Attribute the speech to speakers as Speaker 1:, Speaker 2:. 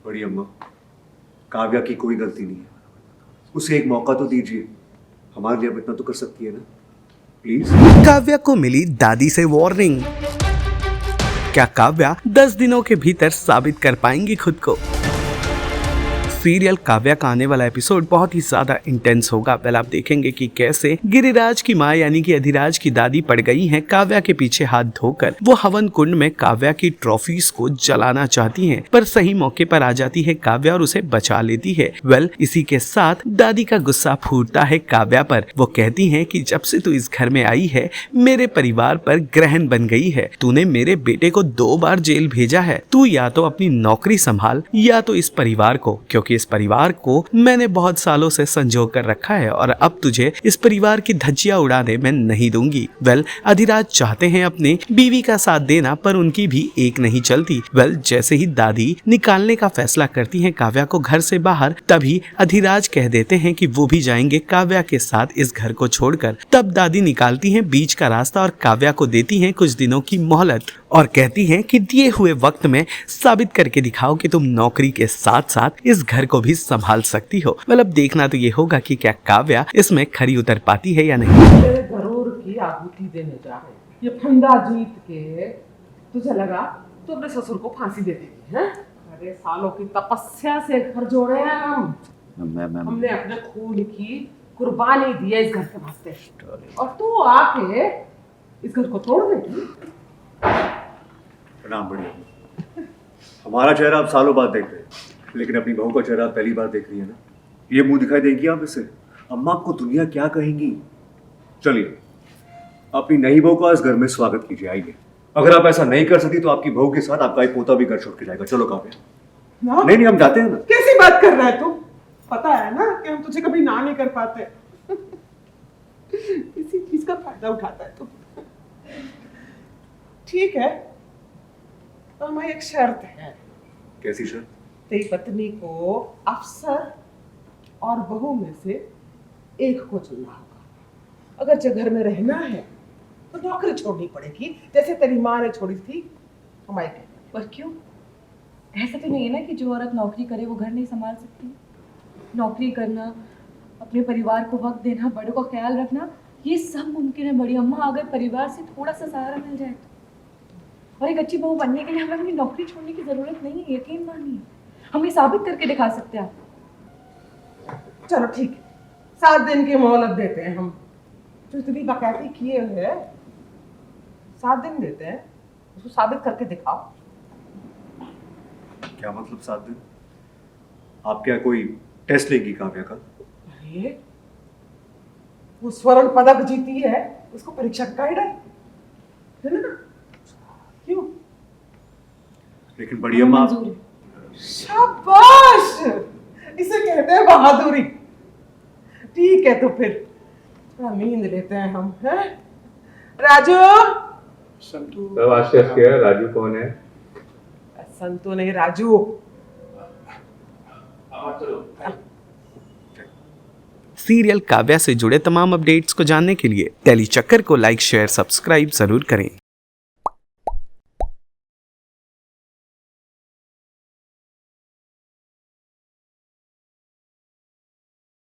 Speaker 1: बड़ी अम्मा, काव्या की कोई गलती नहीं है, उसे एक मौका तो दीजिए। हमारे लिए अब इतना तो कर सकती है ना, प्लीज।
Speaker 2: काव्या को मिली दादी से वार्निंग। क्या काव्या 10 दिनों के भीतर साबित कर पाएंगी खुद को? सीरियल काव्या का आने वाला एपिसोड बहुत ही ज्यादा इंटेंस होगा। पहले आप देखेंगे कि कैसे गिरिराज की माँ यानी कि अधिराज की दादी पड़ गई हैं काव्या के पीछे हाथ धोकर। वो हवन कुंड में काव्या की ट्रॉफीज को जलाना चाहती हैं, पर सही मौके पर आ जाती है काव्या और उसे बचा लेती है। इसी के साथ दादी का गुस्सा फूटता है काव्या पर। वो कहती हैं कि जब से तू इस घर में आई है मेरे परिवार पर ग्रहण बन गई है। तूने मेरे बेटे को 2 बार जेल भेजा है। तू या तो अपनी नौकरी संभाल या तो इस परिवार को, क्योंकि इस परिवार को मैंने बहुत सालों से संजो कर रखा है और अब तुझे इस परिवार की धज्जियां उड़ाने मैं नहीं दूंगी। अधिराज चाहते हैं अपने बीवी का साथ देना, पर उनकी भी एक नहीं चलती। जैसे ही दादी निकालने का फैसला करती हैं काव्या को घर से बाहर, तभी अधिराज कह देते हैं कि वो भी जाएंगे काव्या के साथ इस घर को छोड़कर। तब दादी निकालती हैं बीच का रास्ता और काव्या को देती हैं कुछ दिनों की मोहलत और कहती हैं कि दिए हुए वक्त में साबित करके दिखाओ कि तुम नौकरी के साथ साथ इस घर को भी संभाल सकती हो। अब देखना तो ये होगा कि क्या काव्या इसमें खरी उतर पाती है या नहीं।
Speaker 3: तेरे गरूर की आहुति देने जा रहे, ये फंदा जीत के तुझे लगा तो अपने ससुर को फांसी दे देगी हैं? अरे सालों की तपस्या से घर जोड़े हैं हम। हमने अपने खून की कुर्बानी दी है इस घर के वास्ते, और तू आके इस घर को तोड़ देगी।
Speaker 1: प्रणाम बड़ी अम्मा। हमारा चेहरा आप सालों बाद देख रहे हैं, लेकिन अपनी बहू का चेहरा पहली बार देख रही है ना। ये मुंह दिखाई देगी आप इसे? अम्मा को दुनिया क्या कहेंगी? चलिए अपनी नई बहू का इस घर में स्वागत कीजिए, आइए। अगर आप ऐसा नहीं कर सकती तो आपकी बहू के साथ आपका एक पोता भी घर छोड़ के जाएगा। चलो काव्या। नहीं हम जाते हैं ना।
Speaker 3: कैसी बात कर रहा है तू? पता है ना कि हम तुझे कभी ना नहीं कर पाते। इसी चीज का फायदा उठाता है तू। ठीक है, तो हमारी एक शर्त है।
Speaker 1: कैसी शर्त?
Speaker 3: तेरी पत्नी को अफसर और बहू में से एक को चुनना होगा। अगर जो घर में रहना है तो नौकरी छोड़नी पड़ेगी, जैसे तेरी माँ ने छोड़ी थी हमारे घर।
Speaker 4: पर क्यों? ऐसा तो नहीं है ना कि जो औरत नौकरी करे वो घर नहीं संभाल सकती। नौकरी करना, अपने परिवार को वक्त देना, बड़ों का ख्याल रखना, ये सब मुमकिन है बड़ी अम्मा, अगर परिवार से थोड़ा सा सहारा मिल जाए तो। और एक अच्छी बहू बनने के लिए हमें अपनी नौकरी छोड़ने की जरूरत नहीं है, यकीन मानिए। हम ये साबित करके दिखा सकते हैं।
Speaker 3: चलो ठीक है, 7 दिन की मोहलत देते हैं हम। जो इतनी बकैती किए हुए 7 दिन देते हैं, उसको साबित करके दिखाओ।
Speaker 1: क्या मतलब 7 दिन? आप क्या कोई टेस्ट लेंगी काव्या का?
Speaker 3: अरे वो स्वर्ण पदक जीती है, उसको परीक्षा का गाइड है ना? क्यों?
Speaker 1: लेकिन बड़ी अम्मा
Speaker 3: शाबाश, इसे कहते हैं बहादुरी। ठीक है, तो फिर थोड़ा नींद लेते हैं हम, हैं? राजू।
Speaker 5: संतू। सब आश्चर्य किया, राजू कौन है?
Speaker 3: संतू नहीं, राजू।
Speaker 2: सीरियल काव्या से जुड़े तमाम अपडेट्स को जानने के लिए टेली चक्कर को लाइक, शेयर, सब्सक्राइब जरूर करें।